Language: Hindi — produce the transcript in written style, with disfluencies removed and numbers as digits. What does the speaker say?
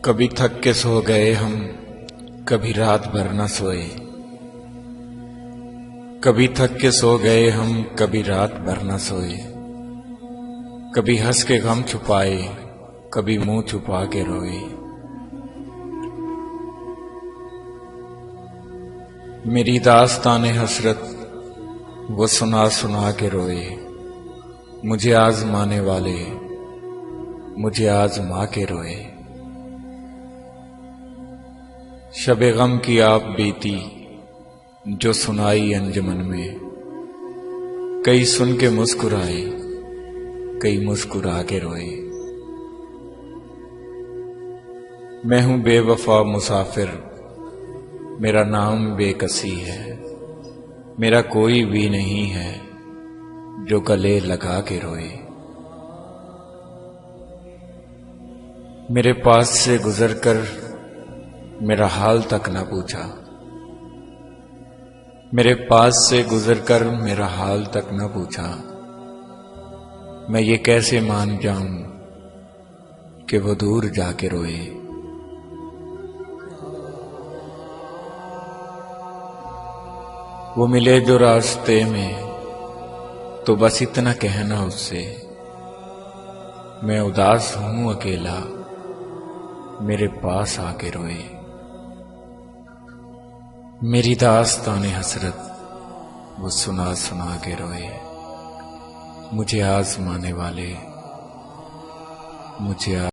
कभी थक के सो गए हम, कभी रात भर न सोए। कभी थक के सो गए हम, कभी रात भर न सोए। कभी हंस के गम छुपाए, कभी मुंह छुपा के रोए। मेरी दास्ताने हसरत वो सुना सुना के रोए। मुझे आजमाने वाले मुझे आजमा के रोए। शबे गम की आप बीती जो सुनाई अंजुमन में, कई सुन के मुस्कुराए, कई मुस्कुरा के रोए। मैं हूं बेवफा मुसाफिर, मेरा नाम बेकसी है। मेरा कोई भी नहीं है जो गले लगा के रोए। मेरे पास से गुजरकर मेरा हाल तक न पूछा। मेरे पास से गुजरकर मेरा हाल तक न पूछा। मैं ये कैसे मान जाऊं कि वो दूर जाके रोए। वो मिले जो रास्ते में तो बस इतना कहना उससे, मैं उदास हूं अकेला, मेरे पास आके रोए। मेरी दास्ताने हसरत वो सुना सुना के रोए। मुझे आजमाने वाले मुझे